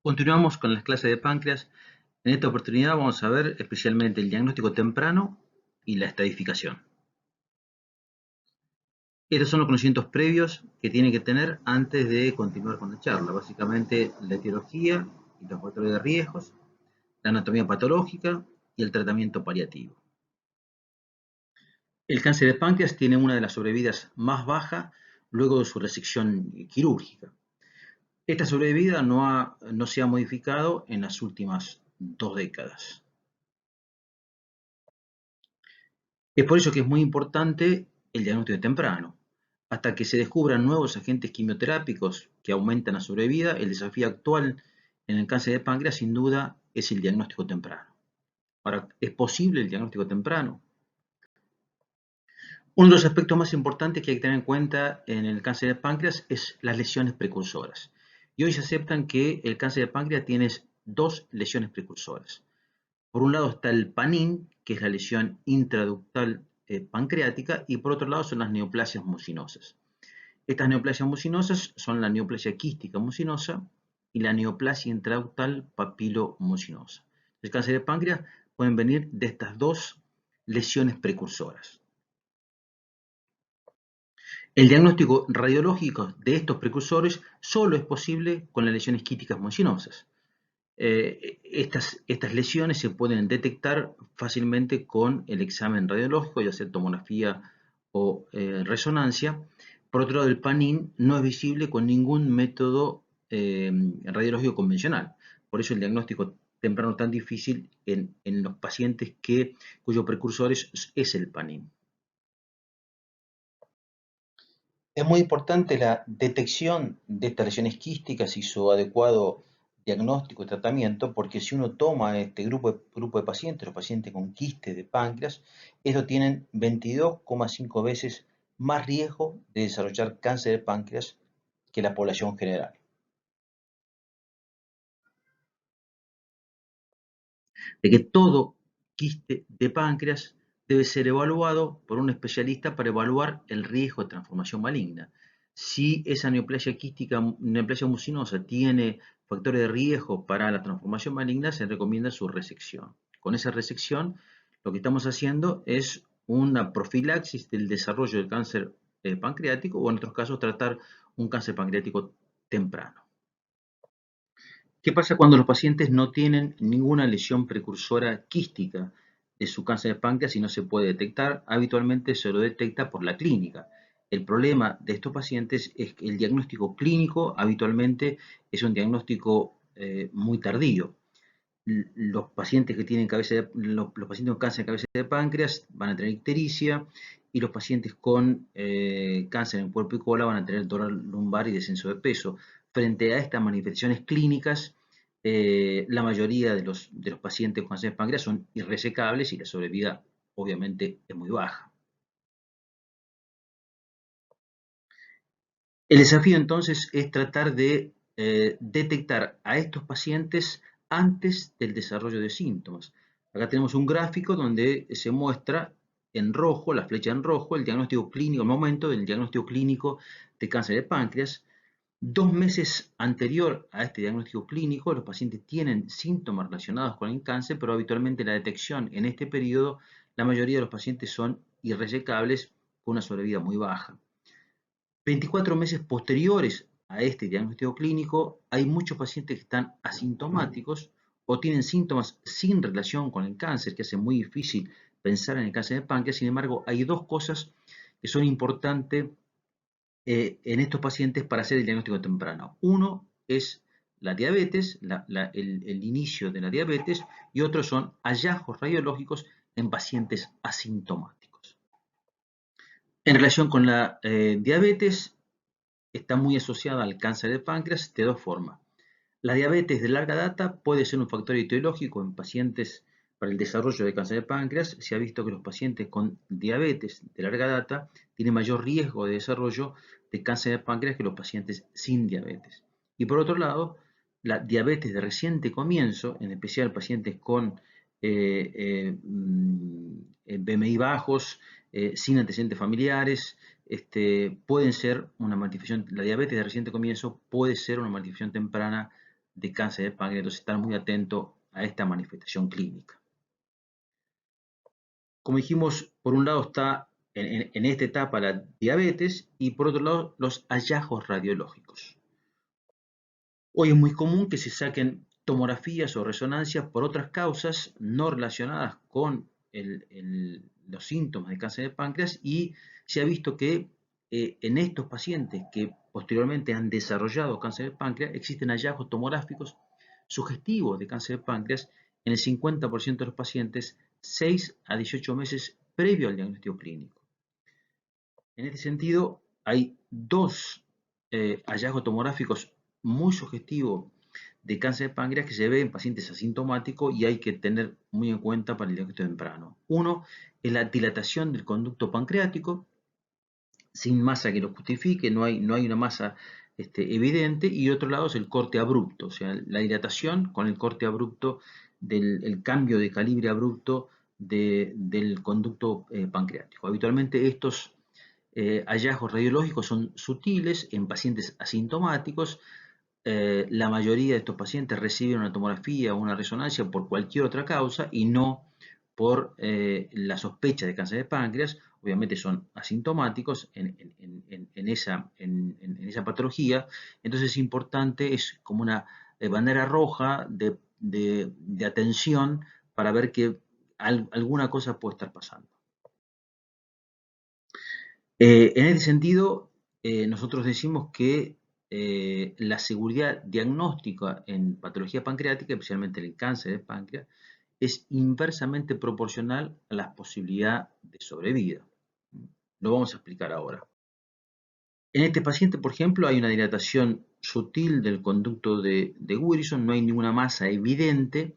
Continuamos con las clases de páncreas. En esta oportunidad vamos a ver especialmente el diagnóstico temprano y la estadificación. Estos son los conocimientos previos que tiene que tener antes de continuar con la charla. Básicamente la etiología y los factores de riesgos, la anatomía patológica y el tratamiento paliativo. El cáncer de páncreas tiene una de las sobrevidas más bajas luego de su resección quirúrgica. Esta sobrevida no se ha modificado en las últimas 2 décadas. Es por eso que es muy importante el diagnóstico temprano. Hasta que se descubran nuevos agentes quimioterápicos que aumentan la sobrevida, el desafío actual en el cáncer de páncreas sin duda es el diagnóstico temprano. Ahora, ¿es posible el diagnóstico temprano? Uno de los aspectos más importantes que hay que tener en cuenta en el cáncer de páncreas es las lesiones precursoras. Y hoy se aceptan que el cáncer de páncreas tiene 2 lesiones precursoras. Por un lado está el PANIN, que es la lesión intraductal pancreática, y por otro lado son las neoplasias mucinosas. Estas neoplasias mucinosas son la neoplasia quística mucinosa y la neoplasia intraductal papilomucinosa. El cáncer de páncreas pueden venir de estas 2 lesiones precursoras. El diagnóstico radiológico de estos precursores solo es posible con las lesiones quísticas mucinosas. Estas lesiones se pueden detectar fácilmente con el examen radiológico, ya sea tomografía o resonancia. Por otro lado, el PANIN no es visible con ningún método radiológico convencional. Por eso el diagnóstico temprano es tan difícil en los pacientes cuyo precursor es el PANIN. Es muy importante la detección de estas lesiones quísticas y su adecuado diagnóstico y tratamiento, porque si uno toma este grupo de pacientes, los pacientes con quistes de páncreas, ellos tienen 22,5 veces más riesgo de desarrollar cáncer de páncreas que la población general. De que todo quiste de páncreas debe ser evaluado por un especialista para evaluar el riesgo de transformación maligna. Si esa neoplasia mucinosa tiene factores de riesgo para la transformación maligna, se recomienda su resección. Con esa resección, lo que estamos haciendo es una profilaxis del desarrollo del cáncer pancreático o en otros casos tratar un cáncer pancreático temprano. ¿Qué pasa cuando los pacientes no tienen ninguna lesión precursora quística de su cáncer de páncreas y no se puede detectar? Habitualmente se lo detecta por la clínica. El problema de estos pacientes es que el diagnóstico clínico habitualmente es un diagnóstico muy tardío. Los pacientes que tienen los pacientes con cáncer de cabeza de páncreas van a tener ictericia y los pacientes con cáncer en cuerpo y cola van a tener dolor lumbar y descenso de peso. Frente a estas manifestaciones clínicas, la mayoría de los pacientes con cáncer de páncreas son irresecables y la sobrevida obviamente es muy baja. El desafío entonces es tratar de detectar a estos pacientes antes del desarrollo de síntomas. Acá tenemos un gráfico donde se muestra en rojo, la flecha en rojo, el diagnóstico clínico, el momento del diagnóstico clínico de cáncer de páncreas. 2 meses anterior a este diagnóstico clínico, los pacientes tienen síntomas relacionados con el cáncer, pero habitualmente la detección en este periodo, la mayoría de los pacientes son irresecables con una sobrevida muy baja. 24 meses posteriores a este diagnóstico clínico, hay muchos pacientes que están asintomáticos o tienen síntomas sin relación con el cáncer, que hace muy difícil pensar en el cáncer de páncreas. Sin embargo, hay 2 cosas que son importantes en estos pacientes para hacer el diagnóstico temprano. Uno es la diabetes, el inicio de la diabetes, y otros son hallazgos radiológicos en pacientes asintomáticos. En relación con la diabetes, está muy asociada al cáncer de páncreas de 2 formas. La diabetes de larga data puede ser un factor etiológico en pacientes para el desarrollo de cáncer de páncreas. Se ha visto que los pacientes con diabetes de larga data tienen mayor riesgo de desarrollo de cáncer de páncreas que los pacientes sin diabetes. Y por otro lado, la diabetes de reciente comienzo, en especial pacientes con BMI bajos, sin antecedentes familiares, pueden ser una manifestación, la diabetes de reciente comienzo puede ser una manifestación temprana de cáncer de páncreas, entonces estar muy atento a esta manifestación clínica. Como dijimos, por un lado está en esta etapa la diabetes y por otro lado los hallazgos radiológicos. Hoy es muy común que se saquen tomografías o resonancias por otras causas no relacionadas con los síntomas de cáncer de páncreas y se ha visto que en estos pacientes que posteriormente han desarrollado cáncer de páncreas existen hallazgos tomográficos sugestivos de cáncer de páncreas en el 50% de los pacientes 6 a 18 meses previo al diagnóstico clínico. En este sentido, hay dos hallazgos tomográficos muy sugestivos de cáncer de páncreas que se ve en pacientes asintomáticos y hay que tener muy en cuenta para el diagnóstico temprano. Uno es la dilatación del conducto pancreático sin masa que lo justifique, no hay una masa evidente, y otro lado es el corte abrupto, o sea, la dilatación con el corte abrupto el cambio de calibre abrupto del conducto pancreático. Habitualmente estos hallazgos radiológicos son sutiles en pacientes asintomáticos. La mayoría de estos pacientes reciben una tomografía o una resonancia por cualquier otra causa y no por la sospecha de cáncer de páncreas. Obviamente son asintomáticos en esa patología. Entonces es importante, es como una bandera roja de atención para ver que alguna cosa puede estar pasando. En este sentido, nosotros decimos que la seguridad diagnóstica en patología pancreática, especialmente en el cáncer de páncreas, es inversamente proporcional a la posibilidad de sobrevida. Lo vamos a explicar ahora. En este paciente, por ejemplo, hay una dilatación sutil del conducto de Wilson, no hay ninguna masa evidente,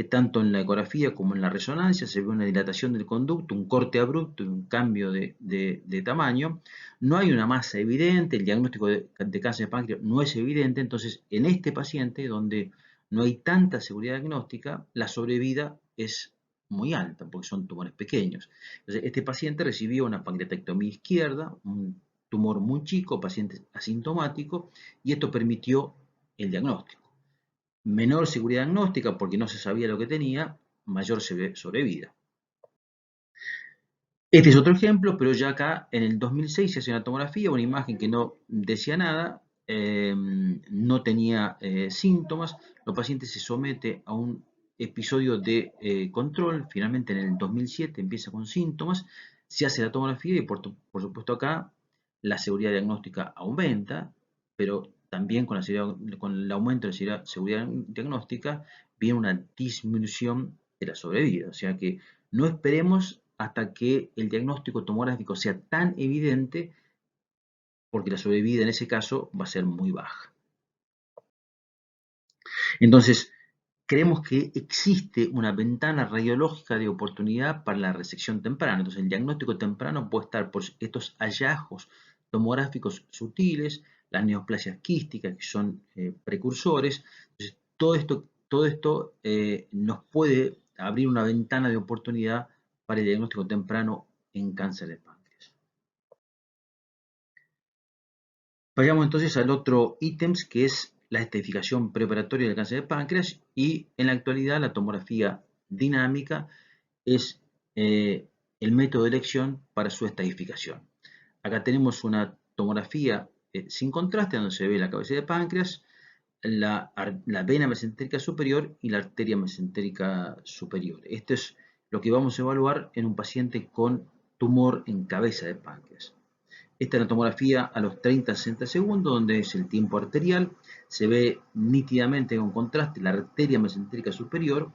tanto en la ecografía como en la resonancia se ve una dilatación del conducto, un corte abrupto y un cambio de tamaño. No hay una masa evidente, el diagnóstico de cáncer de páncreas no es evidente, entonces en este paciente donde no hay tanta seguridad diagnóstica, la sobrevida es muy alta porque son tumores pequeños. Entonces, este paciente recibió una pancreatectomía izquierda, un tumor muy chico, paciente asintomático, y esto permitió el diagnóstico. Menor seguridad diagnóstica porque no se sabía lo que tenía, mayor sobrevida. Este es otro ejemplo, pero ya acá en el 2006 se hace una tomografía, una imagen que no decía nada, no tenía síntomas, los pacientes se somete a un episodio de control, finalmente en el 2007 empieza con síntomas, se hace la tomografía y por supuesto acá la seguridad diagnóstica aumenta, pero también con el aumento de la seguridad diagnóstica viene una disminución de la sobrevida, o sea que no esperemos hasta que el diagnóstico tomográfico sea tan evidente, porque la sobrevida en ese caso va a ser muy baja. Entonces, creemos que existe una ventana radiológica de oportunidad para la resección temprana. Entonces, el diagnóstico temprano puede estar por estos hallazgos tomográficos sutiles, las neoplasias quísticas, que son precursores. Entonces, todo esto nos puede abrir una ventana de oportunidad para el diagnóstico temprano en cáncer de páncreas. Vayamos entonces al otro ítem, que es la estratificación preoperatoria del cáncer de páncreas, y en la actualidad la tomografía dinámica es el método de elección para su estratificación. Acá tenemos una tomografía sin contraste donde se ve la cabeza de páncreas, la vena mesentérica superior y la arteria mesentérica superior. Esto es lo que vamos a evaluar en un paciente con tumor en cabeza de páncreas. Esta es la tomografía a los 30-60 segundos, donde es el tiempo arterial. Se ve nítidamente con contraste la arteria mesentérica superior.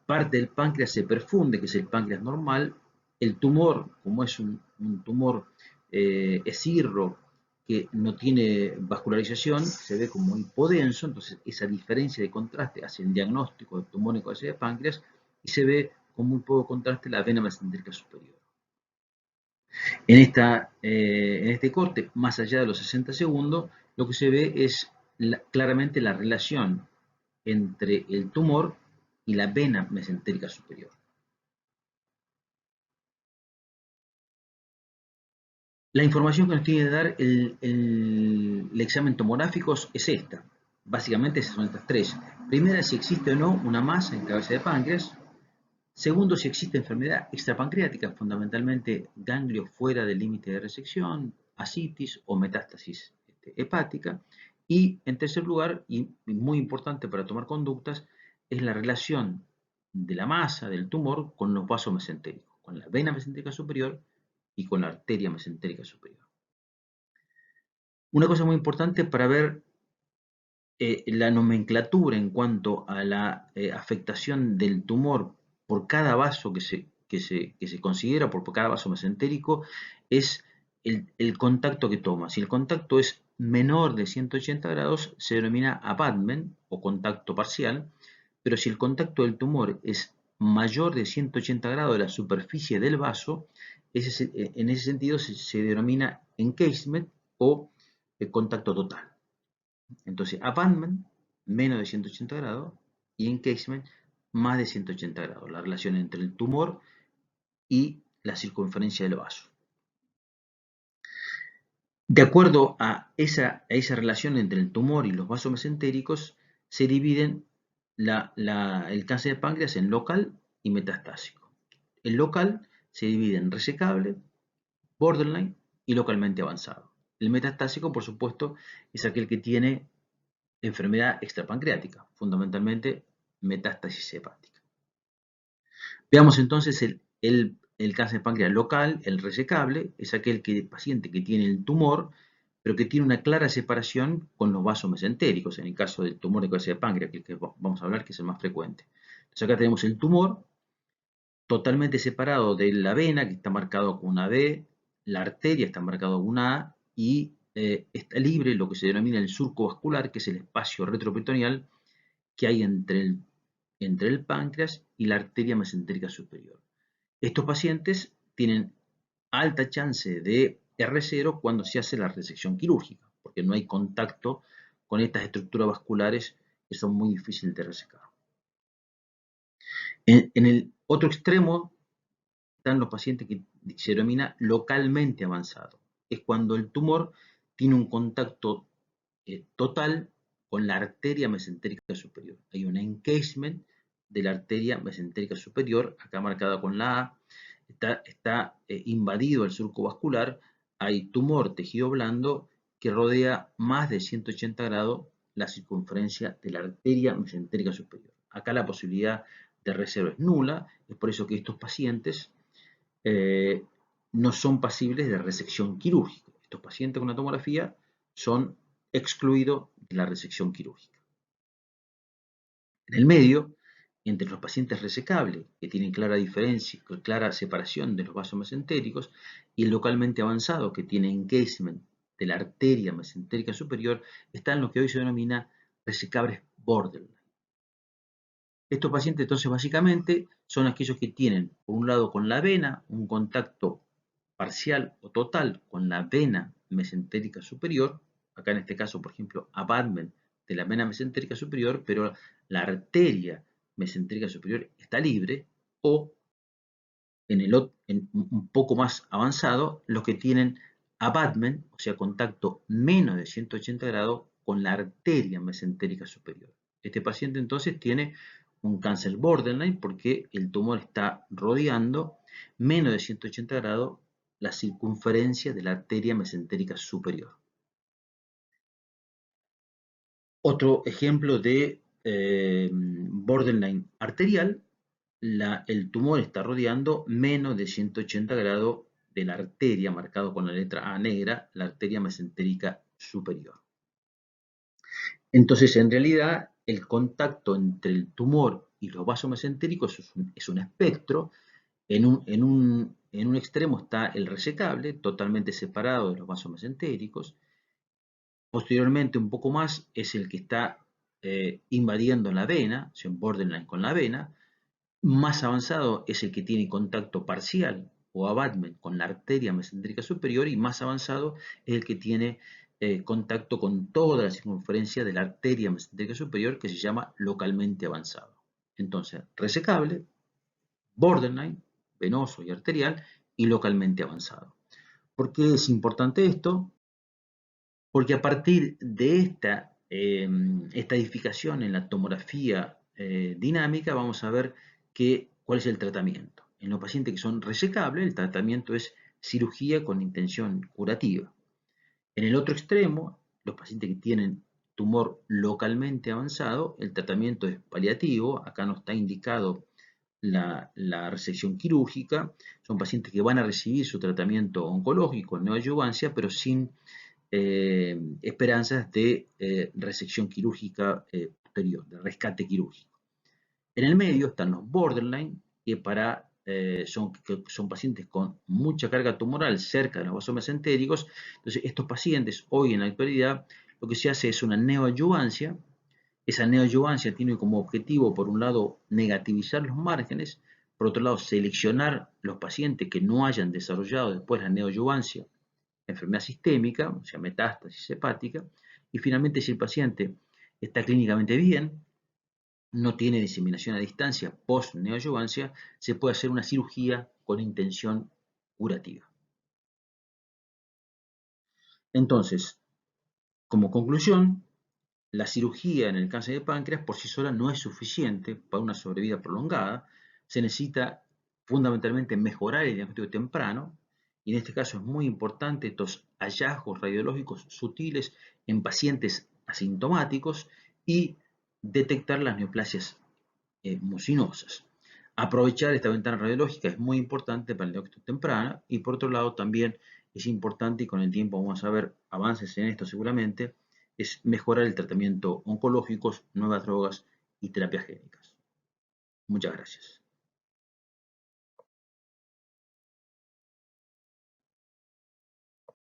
Parte del páncreas se perfunde, que es el páncreas normal. El tumor, como es un tumor escirro que no tiene vascularización, se ve como hipodenso, entonces esa diferencia de contraste hace el diagnóstico de tumor en cabeza de páncreas y se ve con muy poco contraste la vena mesentérica superior. En este corte, más allá de los 60 segundos, lo que se ve es claramente la relación entre el tumor y la vena mesentérica superior. La información que nos tiene que dar el examen tomográfico es esta. básicamente esas son estas tres. Primera, si existe o no una masa en cabeza de páncreas. Segundo, si existe enfermedad extrapancreática, fundamentalmente ganglio fuera del límite de resección, ascitis o metástasis hepática. Y en tercer lugar, y muy importante para tomar conductas, es la relación de la masa del tumor con los vasos mesentéricos, con la vena mesentérica superior y con la arteria mesentérica superior. Una cosa muy importante para ver la nomenclatura en cuanto a la afectación del tumor por cada vaso que se considera, por cada vaso mesentérico, es el contacto que toma. Si el contacto es menor de 180 grados, se denomina abutment o contacto parcial, pero si el contacto del tumor es mayor de 180 grados de la superficie del vaso, en ese sentido se denomina encasement o contacto total. Entonces, abutment, menos de 180 grados, y encasement, más de 180 grados. La relación entre el tumor y la circunferencia del vaso. De acuerdo a esa relación entre el tumor y los vasos mesentéricos, se dividen el cáncer de páncreas en local y metastásico. El local se divide en resecable, borderline y localmente avanzado. El metastásico, por supuesto, es aquel que tiene enfermedad extrapancreática, fundamentalmente metástasis hepática. Veamos entonces el cáncer de páncreas local, el resecable, es aquel paciente que tiene el tumor, pero que tiene una clara separación con los vasos mesentéricos, en el caso del tumor de cabeza de páncreas, que vamos a hablar, que es el más frecuente. Entonces acá tenemos el tumor totalmente separado de la vena, que está marcado con una B, la arteria está marcado con una A, y está libre lo que se denomina el surco vascular, que es el espacio retroperitoneal que hay entre el páncreas y la arteria mesentérica superior. Estos pacientes tienen alta chance de R0 cuando se hace la resección quirúrgica, porque no hay contacto con estas estructuras vasculares que son muy difíciles de resecar. En el otro extremo están los pacientes que se denomina localmente avanzado. Es cuando el tumor tiene un contacto total con la arteria mesentérica superior. Hay un encasement de la arteria mesentérica superior, acá marcada con la A, está invadido el surco vascular, hay tumor tejido blando que rodea más de 180 grados la circunferencia de la arteria mesentérica superior. Acá la posibilidad de reserva es nula, es por eso que estos pacientes no son pasibles de resección quirúrgica. Estos pacientes con una tomografía son excluidos de la resección quirúrgica. En el medio, entre los pacientes resecables, que tienen clara diferencia, clara separación de los vasos mesentéricos, y el localmente avanzado, que tiene encasement de la arteria mesentérica superior, están lo que hoy se denomina resecables borderline. Estos pacientes entonces básicamente son aquellos que tienen, por un lado con la vena, un contacto parcial o total con la vena mesentérica superior, acá en este caso por ejemplo abutment de la vena mesentérica superior, pero la arteria mesentérica superior está libre, o en un poco más avanzado, los que tienen abutment, o sea contacto menos de 180 grados con la arteria mesentérica superior. Este paciente entonces tiene un cáncer borderline porque el tumor está rodeando menos de 180 grados la circunferencia de la arteria mesentérica superior. Otro ejemplo de borderline arterial, el tumor está rodeando menos de 180 grados de la arteria, marcado con la letra A negra, la arteria mesentérica superior. Entonces, en realidad, el contacto entre el tumor y los vasos mesentéricos es un espectro. En un extremo está el resecable, totalmente separado de los vasos mesentéricos. Posteriormente, un poco más, es el que está invadiendo la vena, o borderline con la vena. Más avanzado es el que tiene contacto parcial o abutment con la arteria mesentérica superior, y más avanzado es el que tiene contacto con toda la circunferencia de la arteria mesentérica superior, que se llama localmente avanzado. Entonces, resecable, borderline, venoso y arterial, y localmente avanzado. ¿Por qué es importante esto? Porque a partir de esta estadificación en la tomografía dinámica, vamos a ver cuál es el tratamiento. En los pacientes que son resecables, el tratamiento es cirugía con intención curativa. En el otro extremo, los pacientes que tienen tumor localmente avanzado, el tratamiento es paliativo. Acá no está indicado la resección quirúrgica. Son pacientes que van a recibir su tratamiento oncológico en neoadyuvancia, pero sin esperanzas de resección quirúrgica posterior, de rescate quirúrgico. En el medio están los borderline, que son pacientes con mucha carga tumoral cerca de los vasos mesentéricos. Entonces, estos pacientes, hoy en la actualidad, lo que se hace es una neoadyuvancia. Esa neoadyuvancia tiene como objetivo, por un lado, negativizar los márgenes, por otro lado, seleccionar los pacientes que no hayan desarrollado después la neoadyuvancia, enfermedad sistémica, o sea, metástasis hepática, y finalmente, si el paciente está clínicamente bien, no tiene diseminación a distancia post-neoadyuvancia, se puede hacer una cirugía con intención curativa. Entonces, como conclusión, la cirugía en el cáncer de páncreas por sí sola no es suficiente para una sobrevida prolongada. Se necesita fundamentalmente mejorar el diagnóstico temprano, y en este caso es muy importante estos hallazgos radiológicos sutiles en pacientes asintomáticos y detectar las neoplasias mucinosas. Aprovechar esta ventana radiológica es muy importante para el diagnóstico temprano, y por otro lado también es importante, y con el tiempo vamos a ver avances en esto seguramente, es mejorar el tratamiento oncológico, nuevas drogas y terapias génicas. Muchas gracias.